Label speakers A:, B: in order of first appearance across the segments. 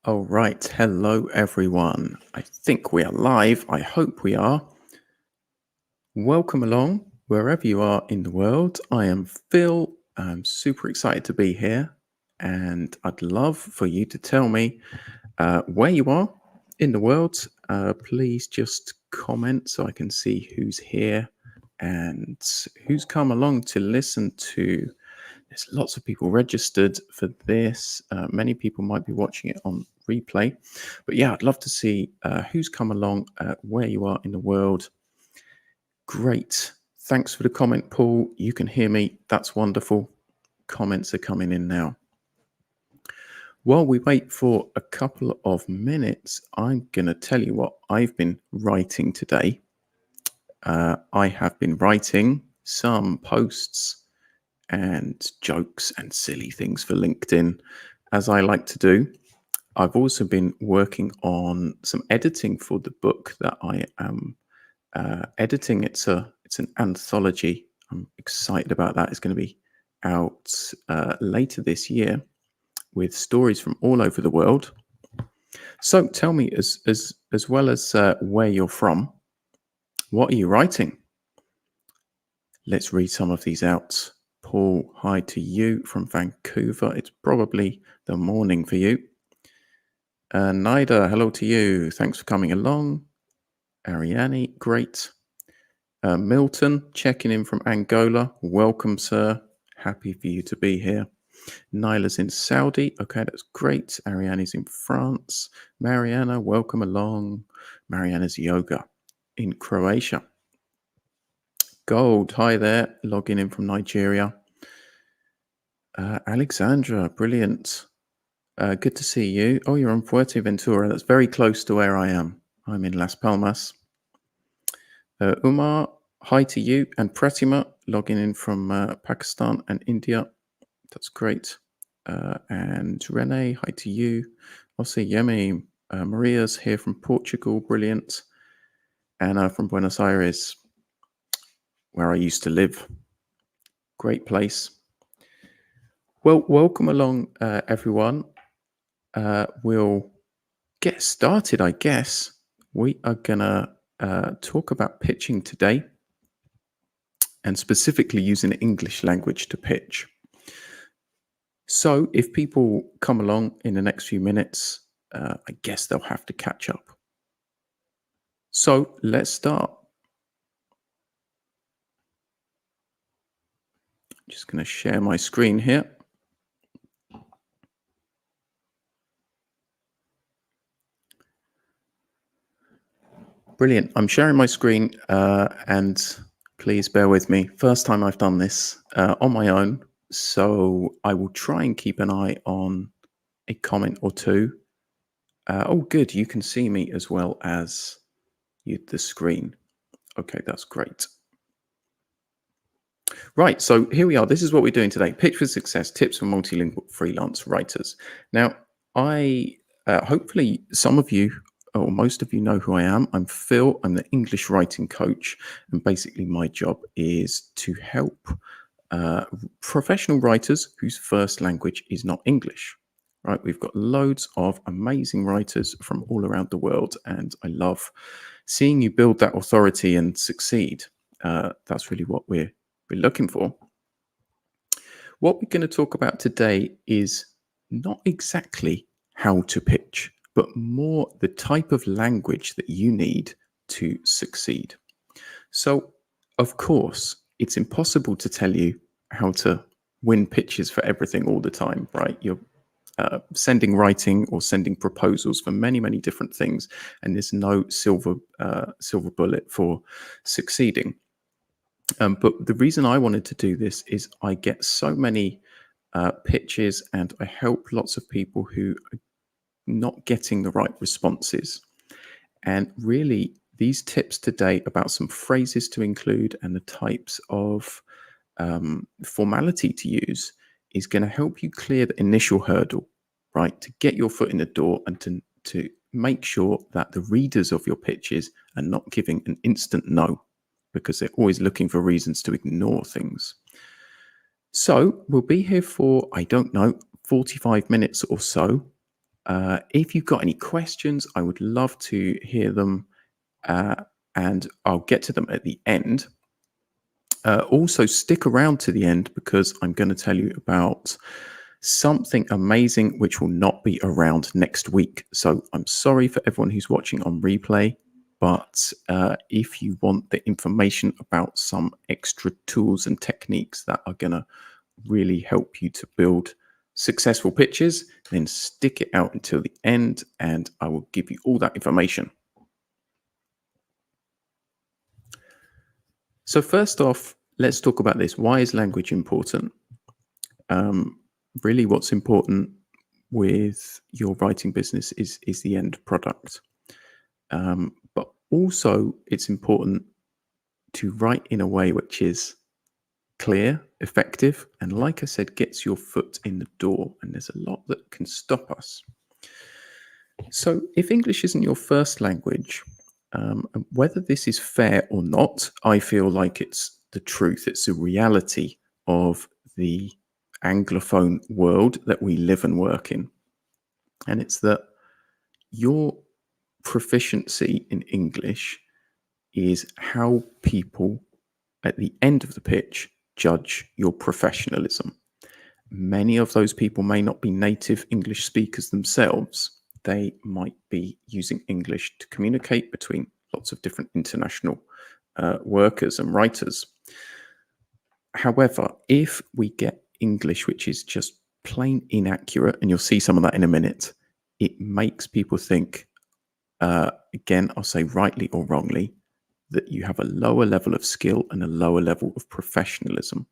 A: All right. Hello, everyone. I think we are live. I hope we are. Welcome along wherever you are in the world. I am Phil. I'm super excited to be here. And I'd love for you to tell me where you are in the world. Please just comment so I can see who's here and who's come along to listen to. There's lots of people registered for this. Many people might be watching it on replay. But yeah, I'd love to see who's come along, where you are in the world. Great. Thanks for the comment, Paul. You can hear me. That's wonderful. Comments are coming in now. While we wait for a couple of minutes, I'm going to tell you what I've been writing today. I have been writing some posts and jokes and silly things for LinkedIn, as I like to do. I've also been working on some editing for the book that I am editing. It's an anthology. I'm excited about that. It's going to be out later this year with stories from all over the world. So tell me, as well as where you're from, what are you writing? Let's read some of these out. Paul, hi to you from Vancouver. It's probably the morning for you. Nida, hello to you. Thanks for coming along. Ariane, great. Milton, checking in from Angola. Welcome, sir. Happy for you to be here. Nyla's in Saudi. Okay, that's great. Ariane's in France. Mariana, welcome along. Mariana's yoga in Croatia. Gold, hi there. Logging in from Nigeria. Alexandra, brilliant. Good to see you. Oh, you're on Fuerteventura. That's very close to where I am. I'm in Las Palmas. Umar, hi to you. And Pratima, logging in from Pakistan and India. That's great. And Renee, hi to you. Also, Yemi, Maria's here from Portugal. Brilliant. Anna from Buenos Aires, where I used to live. Great place. Well, welcome along, everyone. We'll get started, I guess. We are going to talk about pitching today, and specifically using English language to pitch. So if people come along in the next few minutes, I guess they'll have to catch up. So let's start. Just going to share my screen here. Brilliant. I'm sharing my screen and please bear with me. First time I've done this on my own. So I will try and keep an eye on a comment or two. Oh, good. You can see me as well as the screen. Okay, that's great. Right, so here we are. This is what we're doing today. Pitch for Success, tips for multilingual freelance writers. Now, I hopefully some of you or most of you know who I am. I'm Phil. I'm the English writing coach. And basically my job is to help professional writers whose first language is not English. Right, we've got loads of amazing writers from all around the world. And I love seeing you build that authority and succeed. That's really what we're looking for. What we're going to talk about today is not exactly how to pitch, but more the type of language that you need to succeed. So, of course, it's impossible to tell you how to win pitches for everything all the time, right? You're sending writing or sending proposals for many, many different things, and there's no silver bullet for succeeding. But the reason I wanted to do this is I get so many pitches and I help lots of people who are not getting the right responses. And really, these tips today about some phrases to include and the types of formality to use is going to help you clear the initial hurdle, right? To get your foot in the door and to make sure that the readers of your pitches are not giving an instant no, because they're always looking for reasons to ignore things. So we'll be here for, I don't know, 45 minutes or so. If you've got any questions, I would love to hear them, uh, and I'll get to them at the end. Also, stick around to the end because I'm going to tell you about something amazing which will not be around next week. So I'm sorry for everyone who's watching on replay, but if you want the information about some extra tools and techniques that are going to really help you to build successful pitches, then stick it out until the end and I will give you all that information. So first off, let's talk about this. Why is language important? Really what's important with your writing business is the end product. But also it's important to write in a way which is clear, effective, and like I said, gets your foot in the door. And there's a lot that can stop us. So if English isn't your first language, whether this is fair or not, I feel like it's the truth. It's a reality of the Anglophone world that we live and work in. And it's that your proficiency in English is how people at the end of the pitch judge your professionalism. Many of those people may not be native English speakers themselves. They might be using English to communicate between lots of different international workers and writers. However, if we get English which is just plain inaccurate, and you'll see some of that in a minute, it makes people think, again, I'll say rightly or wrongly, that you have a lower level of skill and a lower level of professionalism.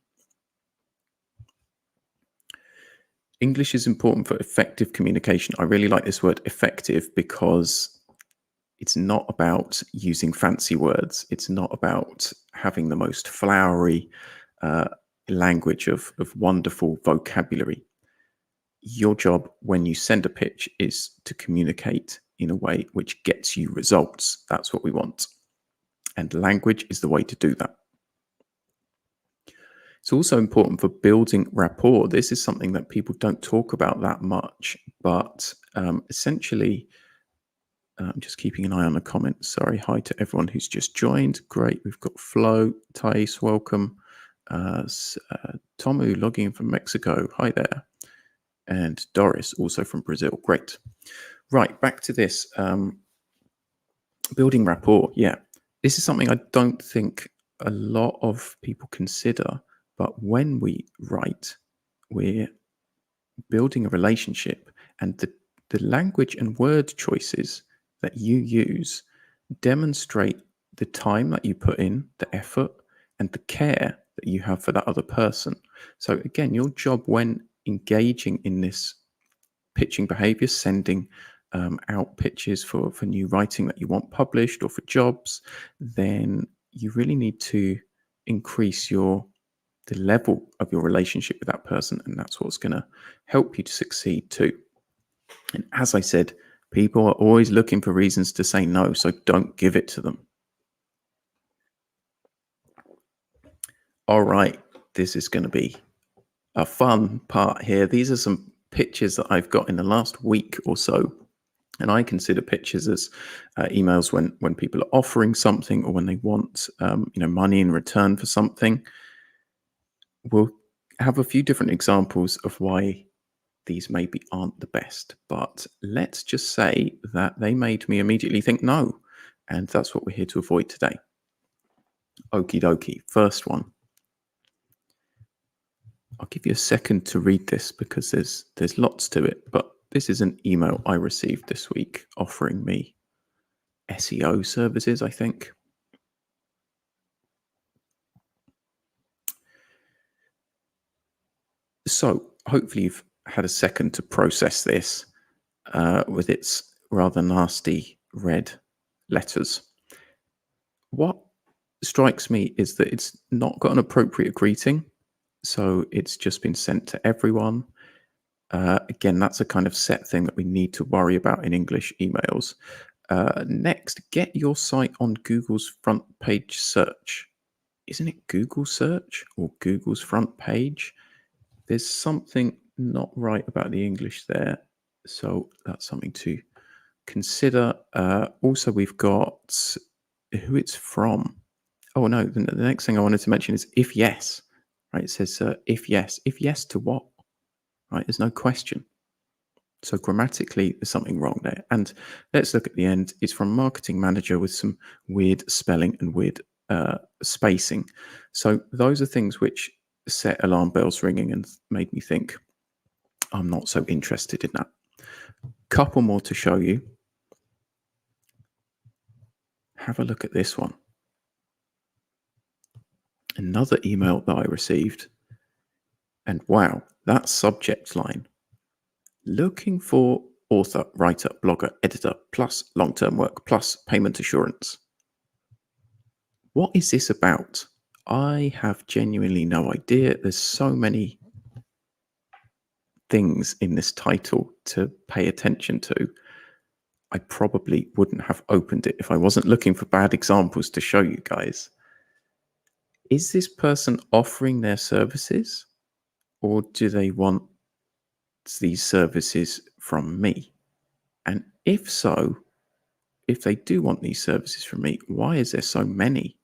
A: English is important for effective communication. I really like this word effective because it's not about using fancy words. It's not about having the most flowery language of wonderful vocabulary. Your job when you send a pitch is to communicate in a way which gets you results. That's what we want. And language is the way to do that. It's also important for building rapport. This is something that people don't talk about that much, but essentially, I'm just keeping an eye on the comments. Sorry. Hi to everyone who's just joined. Great. We've got Flo, Thais, welcome. Tomu logging in from Mexico. Hi there. And Doris, also from Brazil. Great. Right. Back to this. Building rapport. Yeah. This is something I don't think a lot of people consider. But when we write, we're building a relationship, and the language and word choices that you use demonstrate the time that you put in, the effort, and the care that you have for that other person. So again, your job when engaging in this pitching behavior, sending out pitches for new writing that you want published or for jobs, then you really need to increase the level of your relationship with that person, and that's what's going to help you to succeed too. And as I said, people are always looking for reasons to say no, so don't give it to them. All right, this is going to be a fun part here. These are some pitches that I've got in the last week or so, and I consider pitches as emails when people are offering something or when they want money in return for something. We'll have a few different examples of why these maybe aren't the best, but let's just say that they made me immediately think no, and that's what we're here to avoid today. Okie dokie, first one. I'll give you a second to read this because there's lots to it, but this is an email I received this week offering me SEO services, I think. So hopefully you've had a second to process this with its rather nasty red letters. What strikes me is that it's not got an appropriate greeting, so it's just been sent to everyone. Again, that's a kind of set thing that we need to worry about in English emails. Next, get your site on Google's front page search. Isn't it Google search or Google's front page? There's something not right about the English there. So that's something to consider. Also, we've got who it's from. Oh, no, the next thing I wanted to mention is if yes, right? It says if yes. If yes to what, right? There's no question. So grammatically, there's something wrong there. And let's look at the end. It's from marketing manager with some weird spelling and weird spacing. So those are things which set alarm bells ringing and made me think, I'm not so interested in that. Couple more to show you. Have a look at this one. Another email that I received. And wow, that subject line. Looking for author, writer, blogger, editor, plus long-term work, plus payment assurance. What is this about? I have genuinely no idea. There's so many things in this title to pay attention to. I probably wouldn't have opened it if I wasn't looking for bad examples to show you guys. Is this person offering their services, or do they want these services from me? And if so, if they do want these services from me, why is there so many?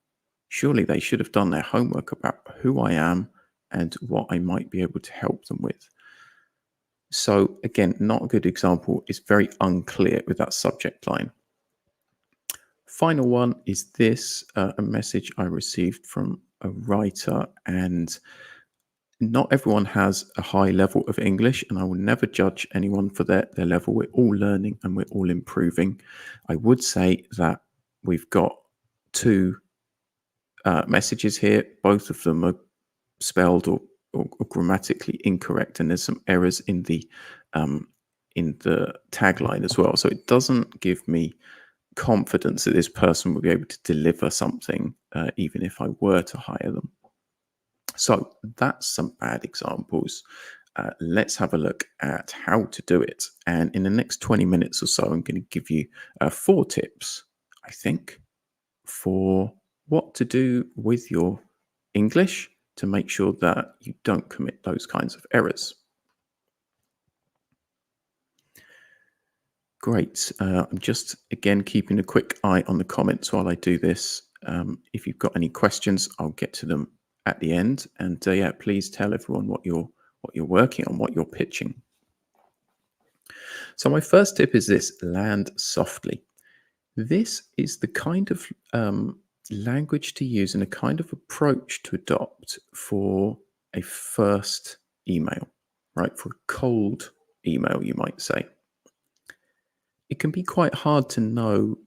A: Surely they should have done their homework about who I am and what I might be able to help them with. So again, not a good example. It's very unclear with that subject line. Final one is this, a message I received from a writer, and not everyone has a high level of English, and I will never judge anyone for their level. We're all learning and we're all improving. I would say that we've got two messages here. Both of them are spelled or grammatically incorrect, and there's some errors in the tagline as well. So it doesn't give me confidence that this person will be able to deliver something, even if I were to hire them. So that's some bad examples. Let's have a look at how to do it. And in the next 20 minutes or so, I'm going to give you 4 tips, I think, for what to do with your English to make sure that you don't commit those kinds of errors. Great. I'm just, again, keeping a quick eye on the comments while I do this. If you've got any questions, I'll get to them at the end. And yeah, please tell everyone what you're working on, what you're pitching. So my first tip is this: land softly. This is the kind of language to use and a kind of approach to adopt for a first email, right? For a cold email, you might say. It can be quite hard to know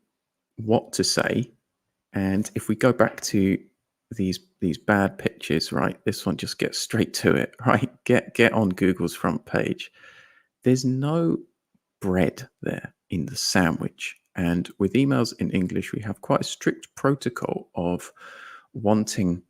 A: what to say. And if we go back to these bad pitches, right? This one just gets straight to it, right? Get on Google's front page. There's no bread there in the sandwich. And with emails in English, we have quite a strict protocol of wanting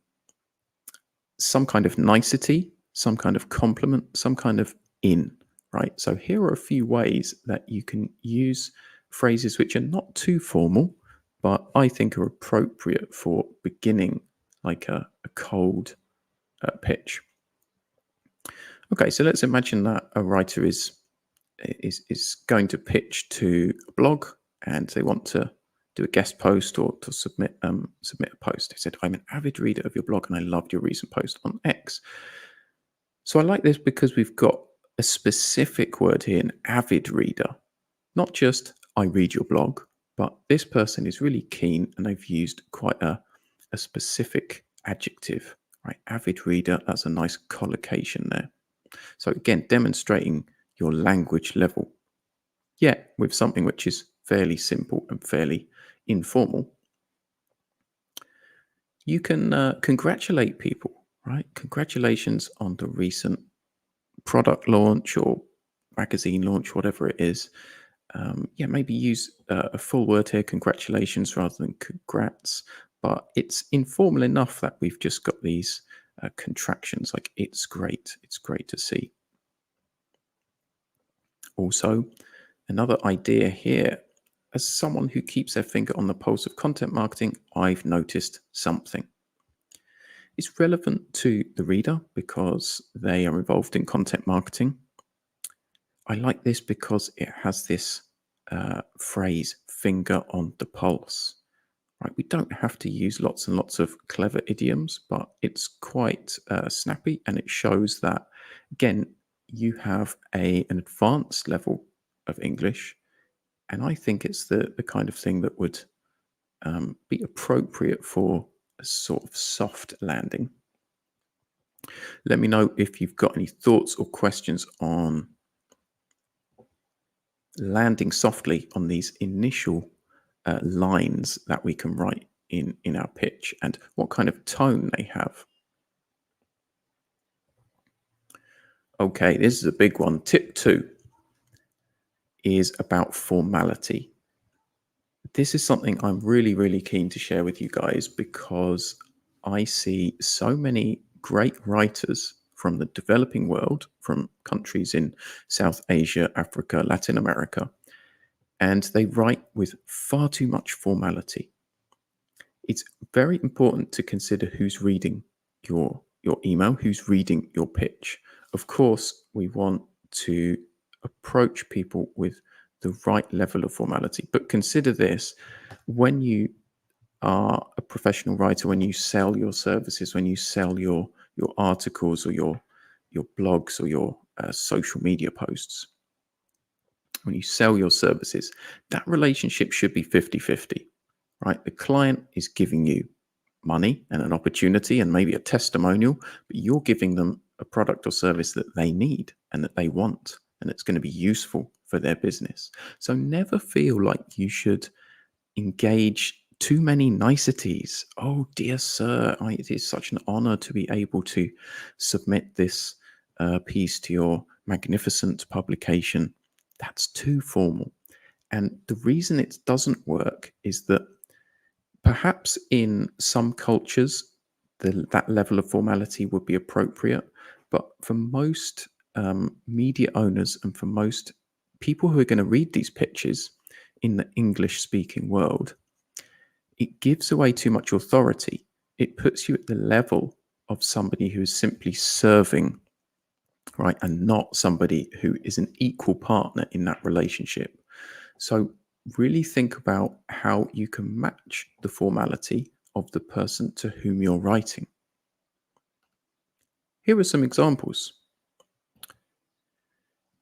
A: some kind of nicety, some kind of compliment, some kind of in, right? So here are a few ways that you can use phrases which are not too formal, but I think are appropriate for beginning like a cold pitch. Okay, so let's imagine that a writer is going to pitch to a blog, and they want to do a guest post or to submit a post. They said, I'm an avid reader of your blog and I loved your recent post on X. So I like this because we've got a specific word here, an avid reader, not just I read your blog, but this person is really keen and they've used quite a specific adjective, right? Avid reader, that's a nice collocation there. So again, demonstrating your language level, yet with something which is fairly simple and fairly informal. You can congratulate people, right? Congratulations on the recent product launch or magazine launch, whatever it is. Yeah, maybe use a full word here, congratulations, rather than congrats. But it's informal enough that we've just got these contractions like it's great to see. Also, another idea here, as someone who keeps their finger on the pulse of content marketing, I've noticed something. It's relevant to the reader because they are involved in content marketing. I like this because it has this phrase, finger on the pulse. Right, we don't have to use lots and lots of clever idioms, but it's quite snappy, and it shows that, again, you have an advanced level of English, and I think it's the kind of thing that would be appropriate for a sort of soft landing. Let me know if you've got any thoughts or questions on landing softly on these initial lines that we can write in our pitch, and what kind of tone they have. Okay, this is a big one. Tip 2 is about formality. This is something I'm really, really keen to share with you guys because I see so many great writers from the developing world, from countries in South Asia, Africa, Latin America, and they write with far too much formality. It's very important to consider who's reading your email, who's reading your pitch. Of course, we want to approach people with the right level of formality, but consider this: when you are a professional writer, when you sell your services, when you sell your articles or your blogs or your social media posts, when you sell your services, that relationship should be 50-50, right? The client is giving you money and an opportunity and maybe a testimonial, but you're giving them a product or service that they need and that they want, and it's going to be useful for their business. So never feel like you should engage too many niceties. Oh, dear sir, it is such an honor to be able to submit this piece to your magnificent publication. That's too formal. And the reason it doesn't work is that perhaps in some cultures, that level of formality would be appropriate. But for most media owners and for most people who are going to read these pitches in the English speaking world, it gives away too much authority. It puts you at the level of somebody who is simply serving, right, and not somebody who is an equal partner in that relationship. So really think about how you can match the formality of the person to whom you're writing. Here are some examples.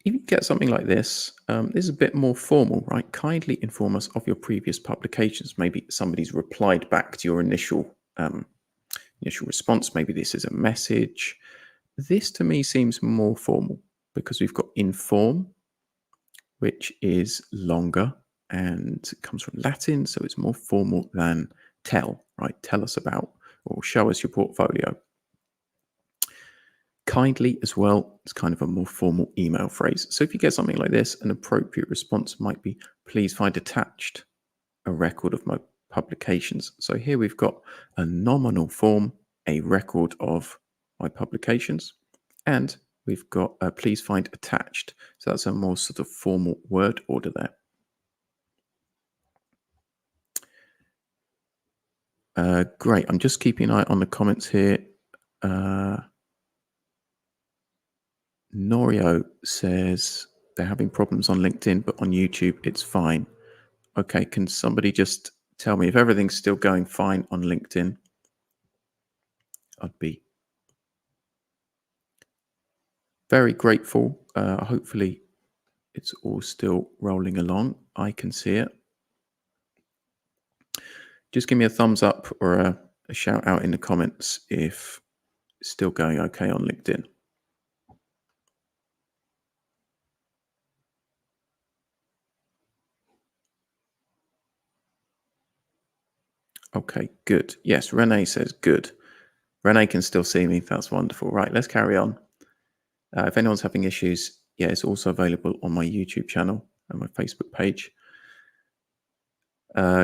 A: If you get something like this, this is a bit more formal, right? Kindly inform us of your previous publications. Maybe somebody's replied back to your initial response. Maybe this is a message. This to me seems more formal because we've got inform, which is longer and comes from Latin, so it's more formal than tell, right? Tell us about or show us your portfolio. Kindly as well, it's kind of a more formal email phrase. So if you get something like this, an appropriate response might be, please find attached a record of my publications. So here we've got a nominal form, a record of my publications, and we've got please find attached. So that's a more sort of formal word order there. Great. I'm just keeping an eye on the comments here. Norio says they're having problems on LinkedIn, but on YouTube it's fine. Okay, can somebody just tell me if everything's still going fine on LinkedIn? I'd be very grateful. Hopefully it's all still rolling along. I can see it. Just give me a thumbs up or a shout out in the comments if it's still going okay on LinkedIn. Okay, good. Yes, Renee says good. Renee can still see me. That's wonderful. Right, let's carry on. If anyone's having issues, yeah, it's also available on my YouTube channel and my Facebook page.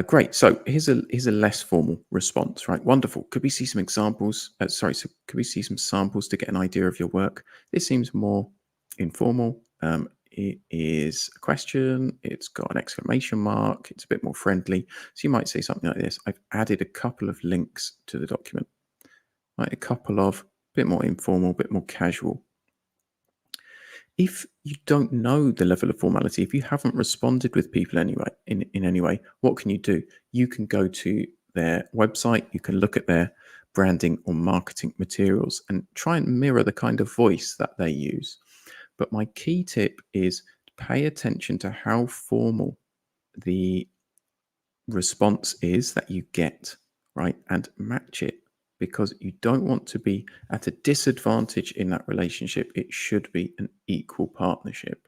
A: Great. So here's a less formal response, right? Wonderful. Could we see some examples? So could we see some samples to get an idea of your work? This seems more informal. It is a question. It's got an exclamation mark. It's a bit more friendly. So you might say something like this. I've added a couple of links to the document. Right, a couple of bit more informal, bit more casual. If you don't know the level of formality, if you haven't responded with people anyway, in any way, what can you do? You can go to their website, you can look at their branding or marketing materials and try and mirror the kind of voice that they use. But my key tip is pay attention to how formal the response is that you get, right? And match it, because you don't want to be at a disadvantage in that relationship. It should be an equal partnership.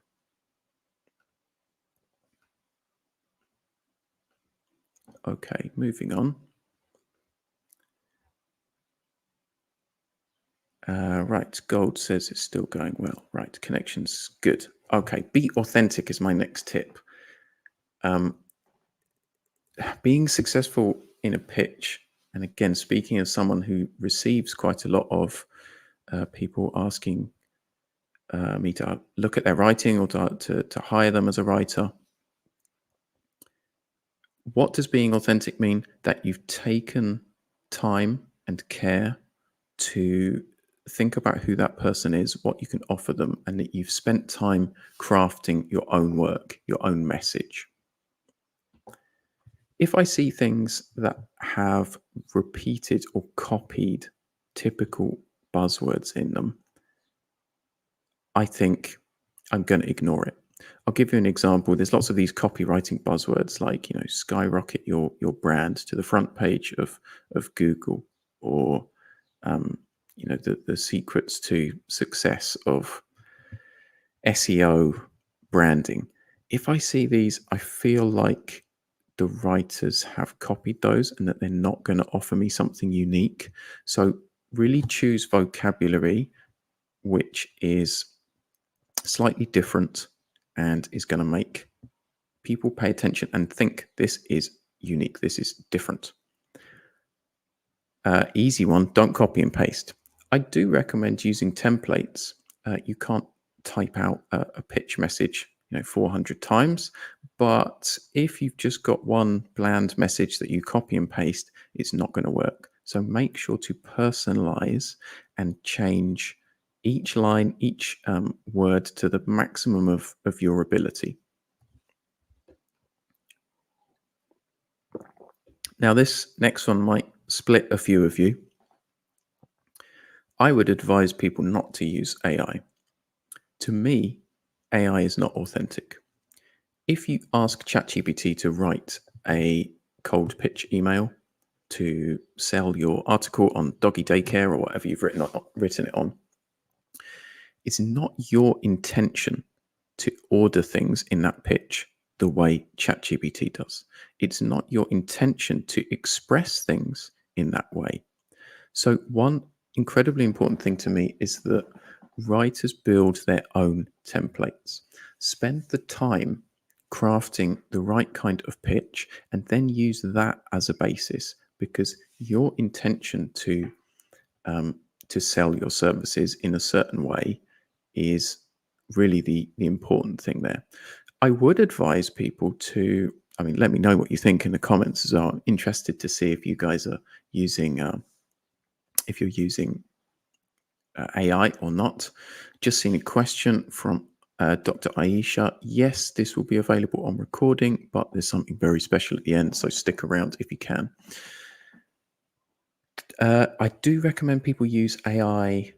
A: Okay, moving on. Right, Gold says it's still going well. Right, connection's good. Okay, be authentic is my next tip. Being successful in a pitch, and again, speaking as someone who receives quite a lot of people asking me to look at their writing or to hire them as a writer. What does being authentic mean? That you've taken time and care to think about who that person is, what you can offer them, and that you've spent time crafting your own work, your own message. If I see things that have repeated or copied typical buzzwords in them, I think I'm going to ignore it. I'll give you an example. There's lots of these copywriting buzzwords like, skyrocket your brand to the front page of Google, or the secrets to success of SEO branding. If I see these, I feel like the writers have copied those and that they're not going to offer me something unique. So really choose vocabulary which is slightly different and is going to make people pay attention and think this is unique, this is different. Easy one, don't copy and paste. I do recommend using templates. You can't type out a pitch message 400 times, but if you've just got one bland message that you copy and paste, it's not going to work. So make sure to personalize and change each line, each word to the maximum of your ability. Now, this next one might split a few of you. I would advise people not to use AI. To me, AI is not authentic. If you ask ChatGPT to write a cold pitch email to sell your article on doggy daycare or whatever you've written it on, it's not your intention to order things in that pitch the way ChatGPT does. It's not your intention to express things in that way. So one incredibly important thing to me is that writers build their own templates. Spend the time crafting the right kind of pitch and then use that as a basis, because your intention to sell your services in a certain way is really the important thing there. I would advise people to, let me know what you think in the comments as well. I'm interested to see if you guys are using, if you're using AI or not. Just seen a question from Dr. Aisha. Yes, this will be available on recording, but there's something very special at the end, so stick around if you can. I do recommend people use AI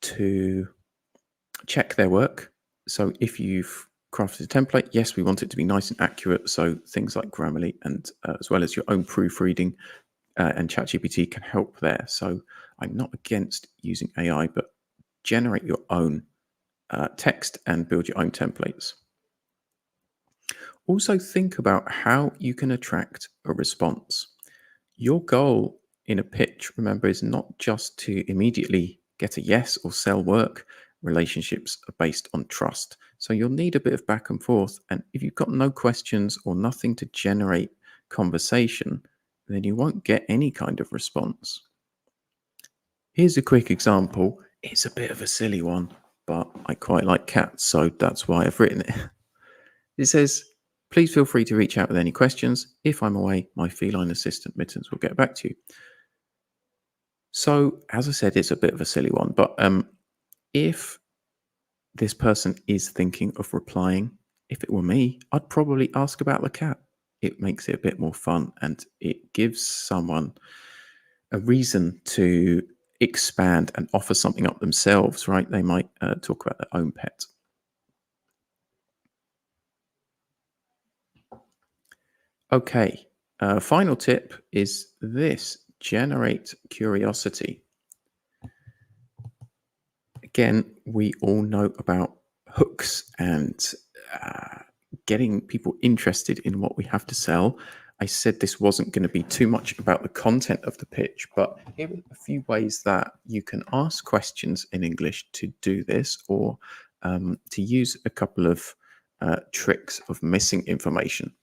A: to check their work. So if you've crafted a template, yes, we want it to be nice and accurate. So things like Grammarly and as well as your own proofreading and ChatGPT can help there. So I'm not against using AI, but generate your own text and build your own templates. Also think about how you can attract a response. Your goal in a pitch, remember, is not just to immediately get a yes or sell work. Relationships are based on trust. So you'll need a bit of back and forth. And if you've got no questions or nothing to generate conversation, then you won't get any kind of response. Here's a quick example. It's a bit of a silly one, but I quite like cats, so that's why I've written it. It says, please feel free to reach out with any questions. If I'm away, my feline assistant Mittens will get back to you. So, as I said, it's a bit of a silly one, but if this person is thinking of replying. If it were me, I'd probably ask about the cat. It makes it a bit more fun and it gives someone a reason to expand and offer something up themselves, right? They might talk about their own pet. Okay, final tip is this: generate curiosity. Again, we all know about hooks and uh, getting people interested in what we have to sell. I said this wasn't going to be too much about the content of the pitch, but here are a few ways that you can ask questions in English to do this, or to use a couple of tricks of missing information.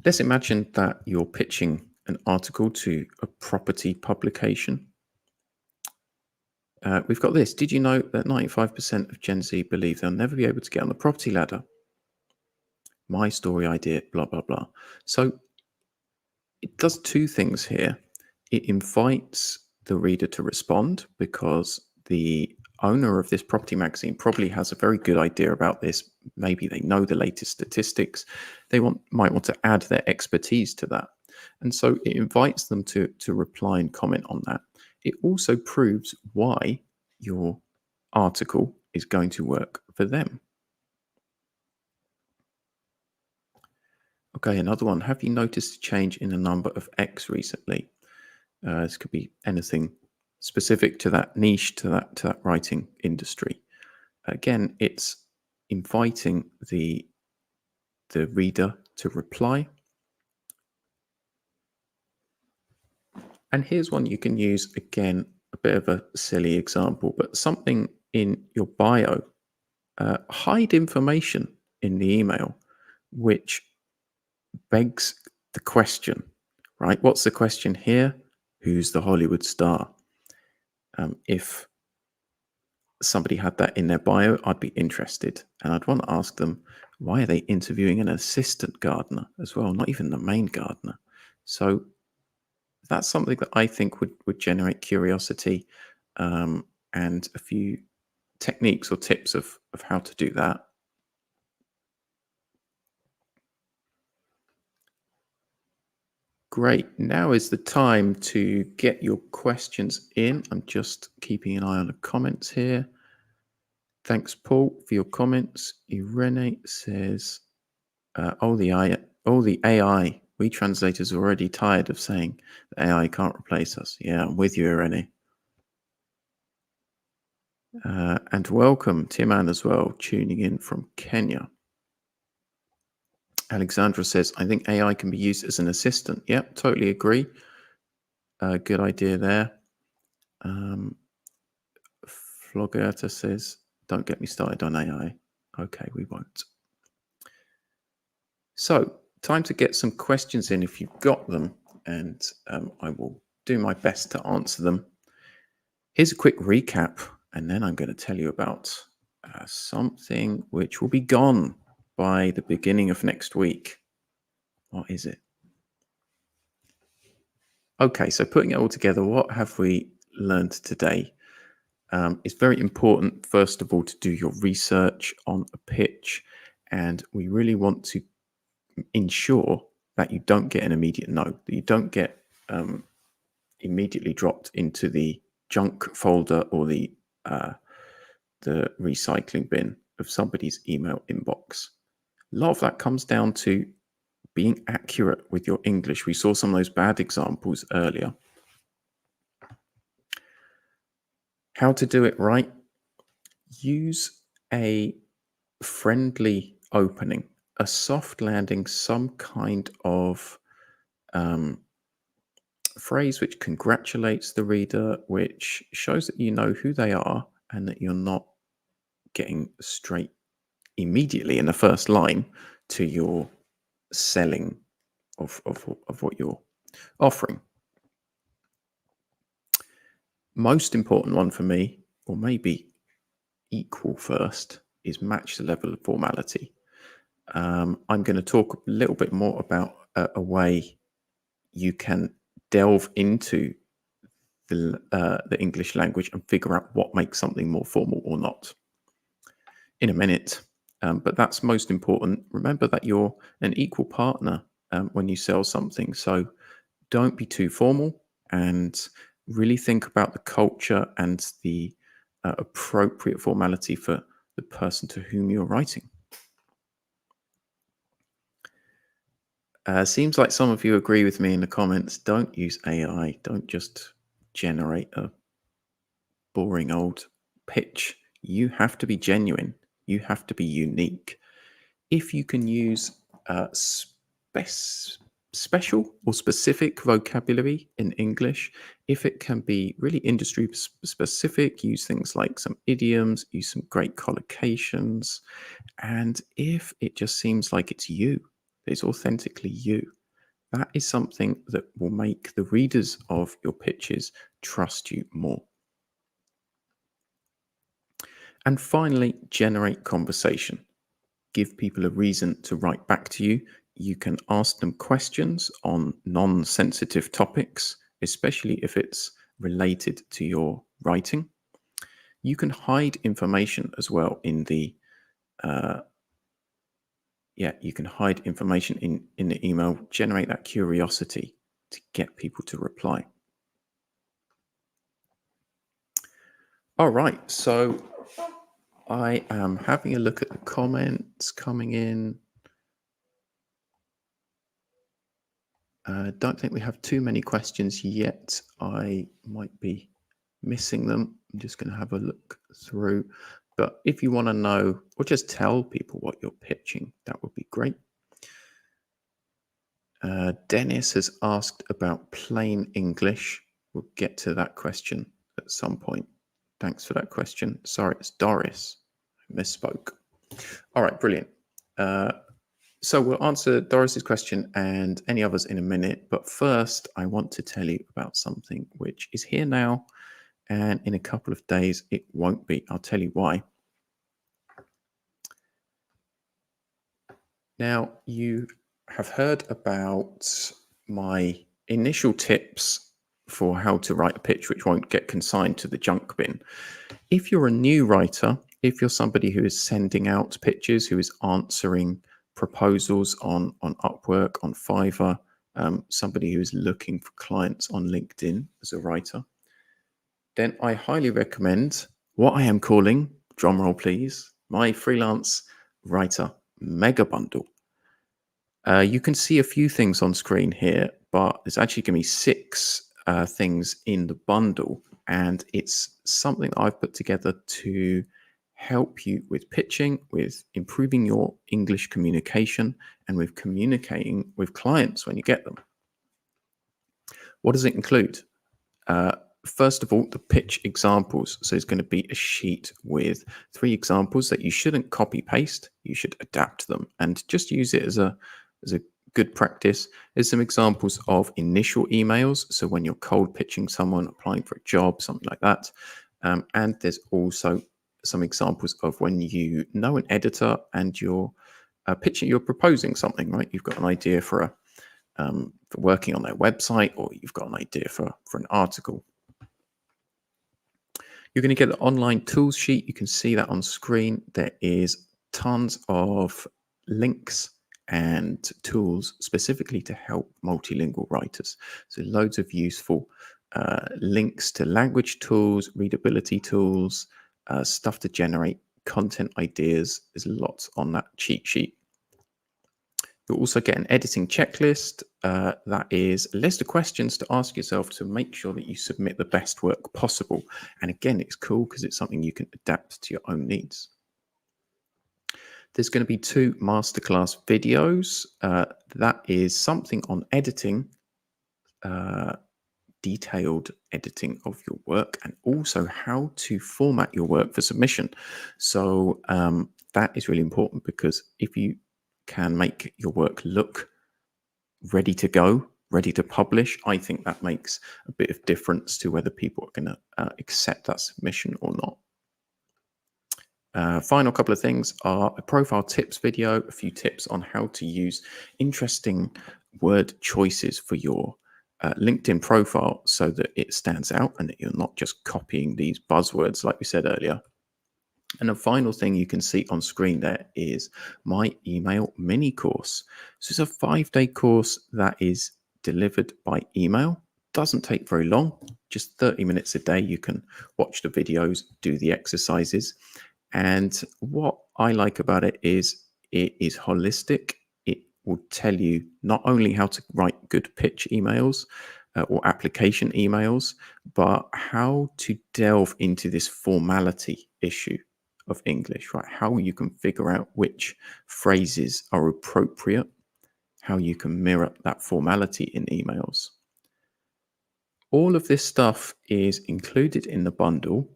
A: Let's imagine that you're pitching an article to a property publication. We've got this. Did you know that 95% of Gen Z believe they'll never be able to get on the property ladder? My story idea, blah, blah, blah. So it does two things here. It invites the reader to respond because the owner of this property magazine probably has a very good idea about this. Maybe they know the latest statistics. They might want to add their expertise to that. And so it invites them to reply and comment on that. It also proves why your article is going to work for them. Okay, another one. Have you noticed a change in the number of X recently? This could be anything specific to that niche, to that writing industry. Again, it's inviting the reader to reply. And here's one you can use, again, a bit of a silly example, but something in your bio. Hide information in the email which begs the question, right? What's the question here? Who's the Hollywood star? If somebody had that in their bio, I'd be interested. And I'd want to ask them, why are they interviewing an assistant gardener as well? Not even the main gardener. So that's something that I think would generate curiosity, and a few techniques or tips of how to do that. Great. Now is the time to get your questions in. I'm just keeping an eye on the comments here. Thanks, Paul, for your comments. Irene says, all the AI, we translators are already tired of saying that AI can't replace us. Yeah, I'm with you, Irene. And welcome, Timan, as well, tuning in from Kenya. Alexandra says, I think AI can be used as an assistant. Yep, totally agree. Good idea there. Flogerta says, don't get me started on AI. Okay, we won't. So, time to get some questions in if you've got them, and I will do my best to answer them. Here's a quick recap, and then I'm going to tell you about something which will be gone by the beginning of next week. What is it? Okay, so putting it all together, what have we learned today? It's very important, first of all, to do your research on a pitch, and we really want to ensure that you don't get an immediate no, that you don't get immediately dropped into the junk folder or the recycling bin of somebody's email inbox. A lot of that comes down to being accurate with your English. We saw some of those bad examples earlier. How to do it right? Use a friendly opening, a soft landing, some kind of phrase which congratulates the reader, which shows that you know who they are and that you're not getting straight immediately in the first line to your selling of what you're offering. Most important one for me, or maybe equal first, is match the level of formality. I'm going to talk a little bit more about a way you can delve into the English language and figure out what makes something more formal or not in a minute. But that's most important. Remember that you're an equal partner when you sell something. So don't be too formal and really think about the culture and the appropriate formality for the person to whom you're writing. Seems like some of you agree with me in the comments. Don't use AI. Don't just generate a boring old pitch. You have to be genuine. You have to be unique. If you can use special or specific vocabulary in English, if it can be really industry specific, use things like some idioms, use some great collocations, and if it just seems like it's you, it's authentically you, that is something that will make the readers of your pitches trust you more. And finally, generate conversation. Give people a reason to write back to you. You can ask them questions on non-sensitive topics, especially if it's related to your writing. You can hide information as well in the you can hide information in the email, generate that curiosity to get people to reply. All right, so I am having a look at the comments coming in. Don't think we have too many questions yet. I might be missing them. I'm just going to have a look through. But if you want to know or just tell people what you're pitching, that would be great. Dennis has asked about plain English. We'll get to that question at some point. Thanks for that question. Sorry, it's Doris. I misspoke. All right, brilliant. So we'll answer Doris's question and any others in a minute. But first, I want to tell you about something which is here now. And in a couple of days, it won't be. I'll tell you why. Now, you have heard about my initial tips for how to write a pitch which won't get consigned to the junk bin. If you're a new writer, if you're somebody who is sending out pitches, who is answering proposals on Upwork, on Fiverr, somebody who is looking for clients on LinkedIn as a writer, then I highly recommend what I am calling, drumroll please, my freelance writer mega bundle. You can see a few things on screen here, but there's actually going to be 6 things in the bundle, and it's something I've put together to help you with pitching, with improving your English communication, and with communicating with clients when you get them. What does it include? First of all, the pitch examples. So it's going to be a sheet with 3 examples that you shouldn't copy paste. You should adapt them and just use it as a good practice. There's some examples of initial emails. So when you're cold pitching someone, applying for a job, something like that. And there's also some examples of when you know an editor and you're pitching, you're proposing something, right? You've got an idea for working on their website, or you've got an idea for an article. You're going to get the online tools sheet. You can see that on screen. There is tons of links and tools specifically to help multilingual writers. So loads of useful links to language tools, readability tools, stuff to generate content ideas. There's lots on that cheat sheet. You'll also get an editing checklist. That is a list of questions to ask yourself to make sure that you submit the best work possible. And again, it's cool because it's something you can adapt to your own needs. There's going to be 2 masterclass videos. That is something on editing, detailed editing of your work, and also how to format your work for submission. So that is really important, because if you can make your work look ready to go, ready to publish, I think that makes a bit of difference to whether people are going to accept that submission or not. Final couple of things are a profile tips video, a few tips on how to use interesting word choices for your LinkedIn profile so that it stands out and that you're not just copying these buzzwords like we said earlier. And the final thing you can see on screen there is my email mini course. So it's a 5-day course that is delivered by email. Doesn't take very long, just 30 minutes a day. You can watch the videos, do the exercises. And what I like about it is holistic. It will tell you not only how to write good pitch emails or application emails, but how to delve into this formality issue of English, right? How you can figure out which phrases are appropriate, how you can mirror that formality in emails. All of this stuff is included in the bundle.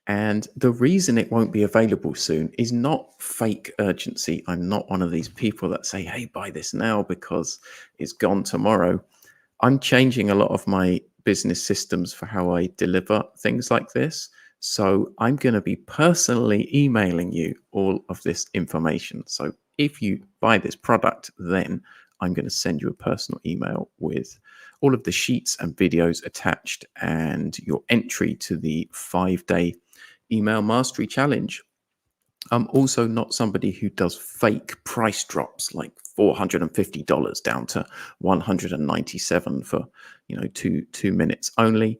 A: And the reason it won't be available soon is not fake urgency. I'm not one of these people that say, hey, buy this now because it's gone tomorrow. I'm changing a lot of my business systems for how I deliver things like this. So I'm going to be personally emailing you all of this information. So if you buy this product, then I'm going to send you a personal email with all of the sheets and videos attached and your entry to the 5-day email mastery challenge. I'm also not somebody who does fake price drops like $450 down to $197 for, two minutes only.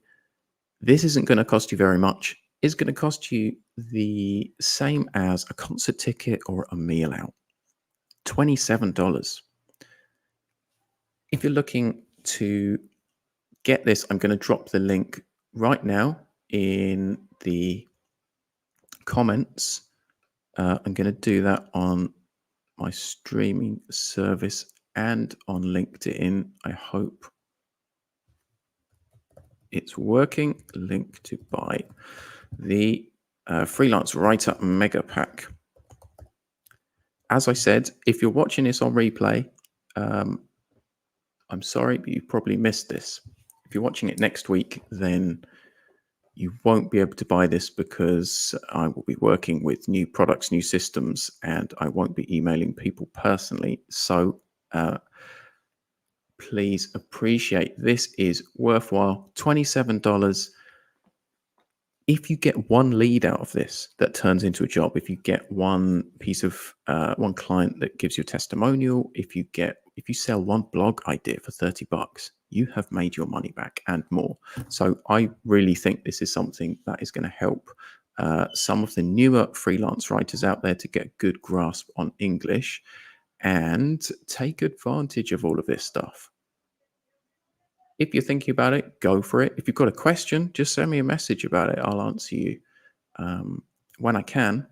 A: This isn't going to cost you very much. It's going to cost you the same as a concert ticket or a meal out. $27. If you're looking to get this, I'm going to drop the link right now in the comments. I'm going to do that on my streaming service and on LinkedIn. I hope it's working. Link to buy the freelance writer mega pack. As I said, if you're watching this on replay, I'm sorry, but you probably missed this. If you're watching it next week, then you won't be able to buy this because I will be working with new products, new systems, and I won't be emailing people personally. So please appreciate this is worthwhile. $27. If you get one lead out of this that turns into a job, if you get one piece of one client that gives you a testimonial, if you sell one blog idea for $30, you have made your money back and more. So I really think this is something that is going to help some of the newer freelance writers out there to get a good grasp on English and take advantage of all of this stuff. If you're thinking about it, go for it. If you've got a question, just send me a message about it. I'll answer you when I can.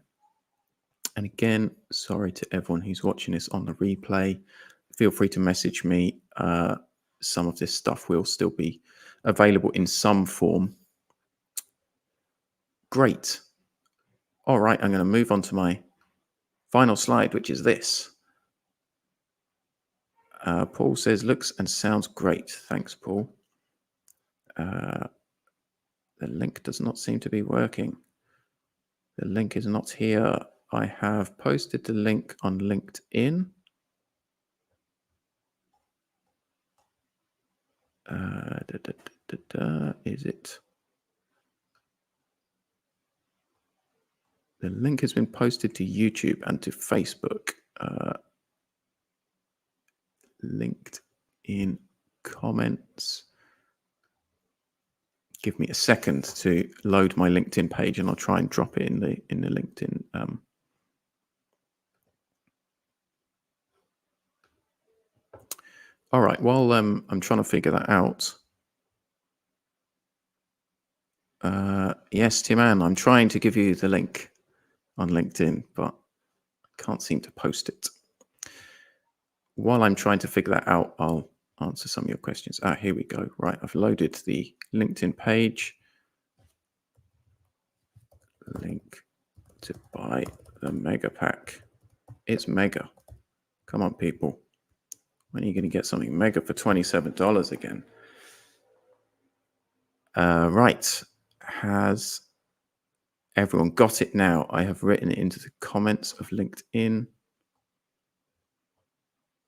A: And again, sorry to everyone who's watching this on the replay. Feel free to message me. Some of this stuff will still be available in some form. Great. All right, I'm going to move on to my final slide, which is this. Paul says, looks and sounds great. Thanks, Paul. The link does not seem to be working. The link is not here. I have posted the link on LinkedIn. Is it? The link has been posted to YouTube and to Facebook. Linked in comments. Give me a second to load my LinkedIn page, and I'll try and drop it in the LinkedIn. All right. While I'm trying to figure that out. Yes, Tim Ann, I'm trying to give you the link on LinkedIn, but I can't seem to post it. While I'm trying to figure that out, I'll answer some of your questions. Here we go. Right, I've loaded the LinkedIn page. Link to buy the mega pack. It's mega. Come on, people. When are you going to get something mega for $27 again? Right. Has everyone got it now? I have written it into the comments of LinkedIn.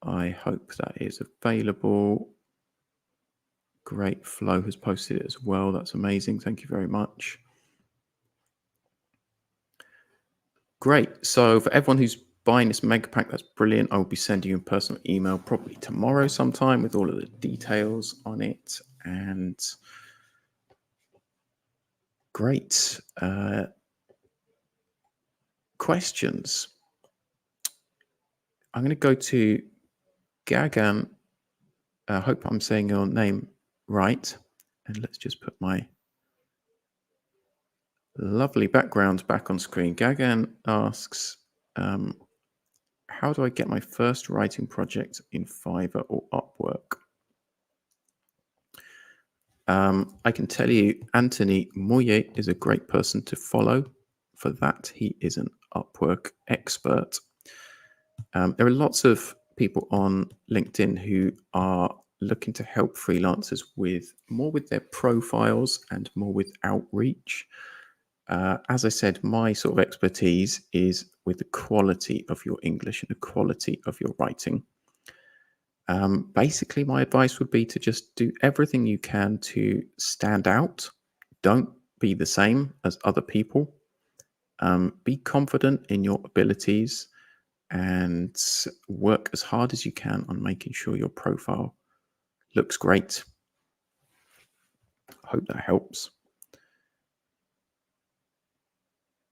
A: I hope that is available. Great. Flo has posted it as well. That's amazing. Thank you very much. Great. So for everyone who's buying this mega pack, that's brilliant. I will be sending you a personal email probably tomorrow sometime with all of the details on it. And great. Questions. I'm going to go to Gagan. I hope I'm saying your name right. And let's just put my lovely background back on screen. Gagan asks, how do I get my first writing project in Fiverr or Upwork? I can tell you, Anthony Moyer is a great person to follow. For that, he is an Upwork expert. There are lots of people on LinkedIn who are looking to help freelancers with their profiles and more with outreach. As I said, my sort of expertise is with the quality of your English and the quality of your writing. Basically, my advice would be to just do everything you can to stand out. Don't be the same as other people. Be confident in your abilities and work as hard as you can on making sure your profile looks great. I hope that helps.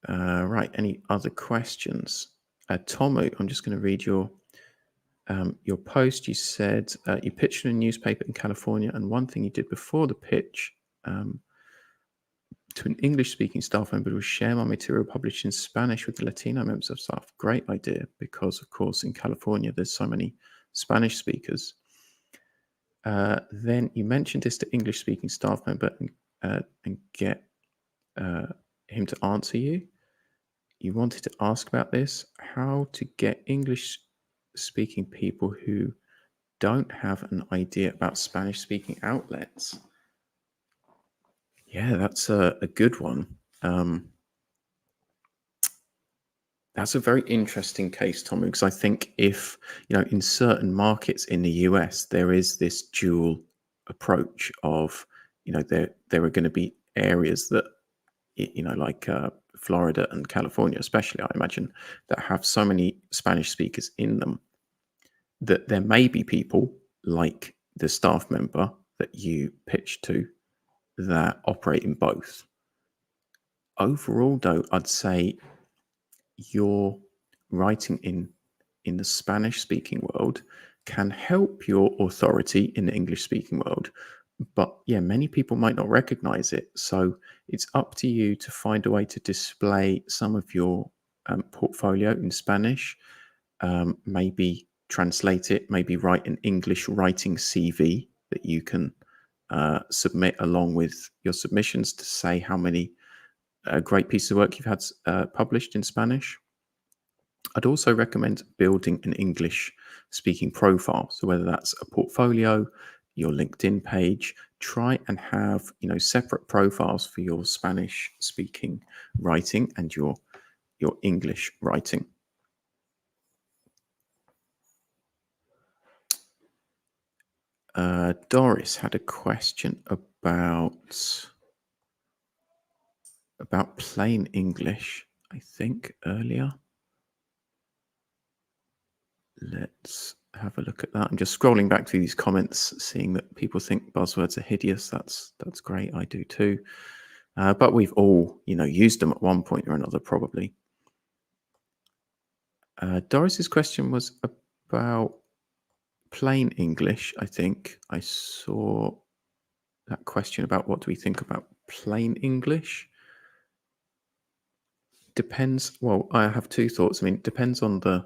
A: Right, any other questions? Tomu, I'm just going to read your post. You said you pitched in a newspaper in California, and one thing you did before the pitch to an English-speaking staff member was share my material published in Spanish with the Latino members of staff. Great idea, because of course in California there's so many Spanish speakers. Then you mentioned this to English-speaking staff member and get him to answer you. You wanted to ask about this, how to get English-speaking people who don't have an idea about Spanish-speaking outlets. Yeah, that's a good one. That's a very interesting case, Tommy, because I think if, in certain markets in the US, there is this dual approach of, there are going to be areas that, like Florida and California, especially, I imagine, that have so many Spanish speakers in them that there may be people like the staff member that you pitch to that operate in both. Overall, though, I'd say your writing in the Spanish speaking world can help your authority in the English speaking world, but yeah, many people might not recognize it. So it's up to you to find a way to display some of your portfolio in Spanish. Maybe translate it, maybe write an English writing CV that you can submit along with your submissions to say how many great pieces of work you've had published in Spanish. I'd also recommend building an English speaking profile. So whether that's a portfolio, your LinkedIn page, try and have, separate profiles for your Spanish speaking writing and your English writing. Doris had a question about plain English, I think, earlier. Let's have a look at that. I'm just scrolling back through these comments, seeing that people think buzzwords are hideous. That's great. I do too. But we've all, used them at one point or another, probably. Doris's question was about plain English. I think I saw that question about what do we think about plain English. Depends. Well, I have two thoughts. I mean, it depends on the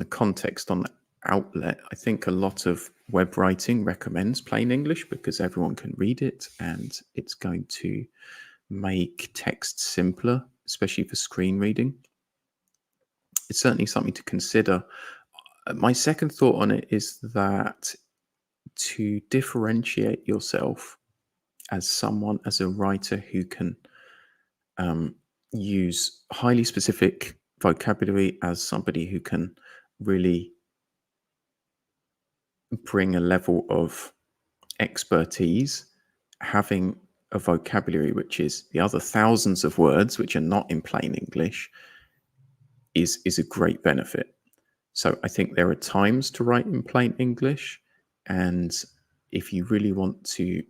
A: context, on the outlet. I think a lot of web writing recommends plain English because everyone can read it and it's going to make text simpler, especially for screen reading. It's certainly something to consider. My second thought on it is that to differentiate yourself as a writer who can use highly specific vocabulary, as somebody who can really bring a level of expertise, having a vocabulary which is the other thousands of words which are not in plain English is a great benefit. So I think there are times to write in plain English, and if you really want to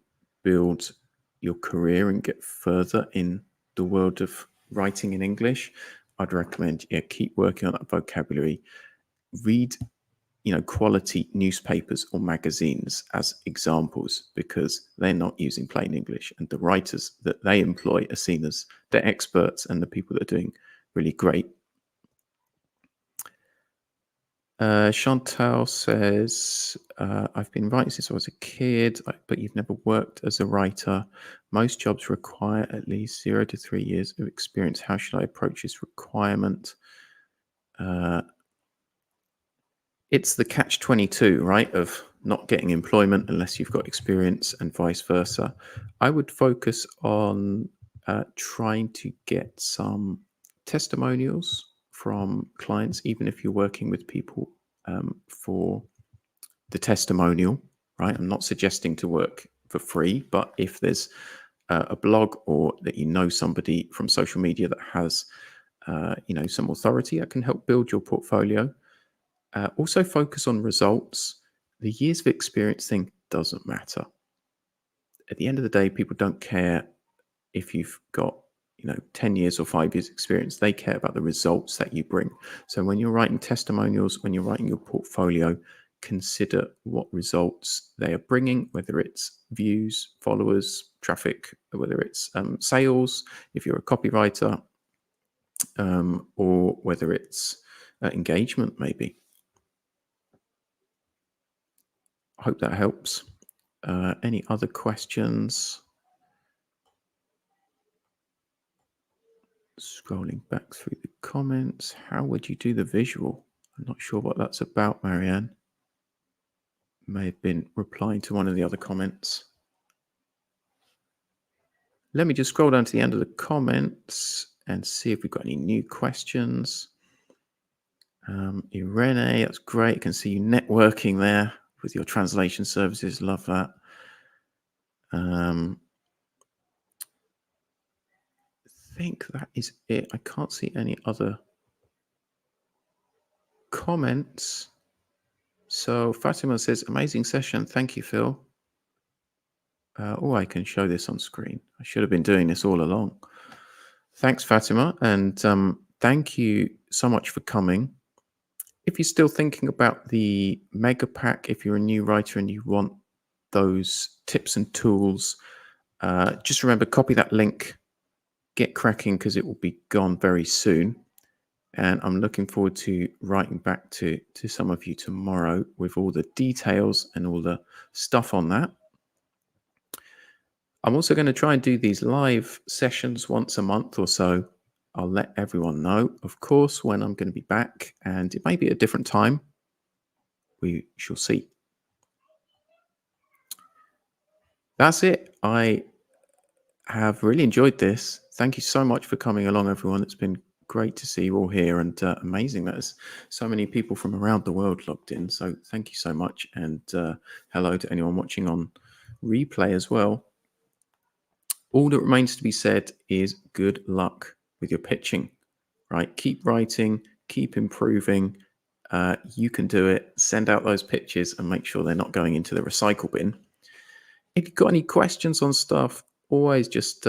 A: build your career and get further in the world of writing in English, I'd recommend keep working on that vocabulary. Read quality newspapers or magazines as examples, because they're not using plain English, and the writers that they employ are seen as the experts and the people that are doing really great. Chantal says, I've been writing since I was a kid, but you've never worked as a writer. Most jobs require at least 0 to 3 years of experience. How should I approach this requirement? It's the catch-22, right, of not getting employment unless you've got experience, and vice versa. I would focus on trying to get some testimonials from clients, even if you're working with people for the testimonial, right? I'm not suggesting to work for free, but if there's a blog, or that somebody from social media that has some authority, that can help build your portfolio. Also focus on results. The years of experience thing doesn't matter. At the end of the day, people don't care if you've got 10 years or 5 years experience. They care about the results that you bring. So when you're writing testimonials, when you're writing your portfolio, consider what results they are bringing, whether it's views, followers, traffic, whether it's sales, if you're a copywriter, or whether it's engagement maybe. I hope that helps. Any other questions? Scrolling back through the comments. How would you do the visual? I'm not sure what that's about, Marianne. May have been replying to one of the other comments. Let me just scroll down to the end of the comments and see if we've got any new questions. Irene, that's great. I can see you networking there with your translation services. Love that. I think that is it. I can't see any other comments. So Fatima says, amazing session. Thank you, Phil. I can show this on screen. I should have been doing this all along. Thanks, Fatima. And thank you so much for coming. If you're still thinking about the mega pack, if you're a new writer and you want those tips and tools, just remember, copy that link, get cracking, because it will be gone very soon. And I'm looking forward to writing back to some of you tomorrow with all the details and all the stuff on that. I'm also going to try and do these live sessions once a month or so. I'll let everyone know, of course, when I'm going to be back, and it may be at a different time. We shall see. That's it. I have really enjoyed this. Thank you so much for coming along, everyone. It's been great to see you all here, and amazing that there's so many people from around the world logged in. So thank you so much, and hello to anyone watching on replay as well. All that remains to be said is good luck with your pitching, right? Keep writing, keep improving. You can do it. Send out those pitches and make sure they're not going into the recycle bin. If you've got any questions on stuff, always just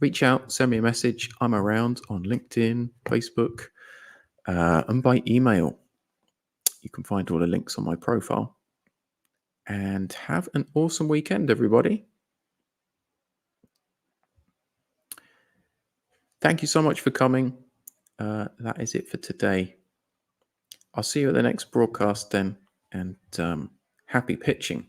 A: reach out, send me a message. I'm around on LinkedIn, Facebook, and by email. You can find all the links on my profile. And have an awesome weekend, everybody. Thank you so much for coming. That is it for today. I'll see you at the next broadcast then, and happy pitching.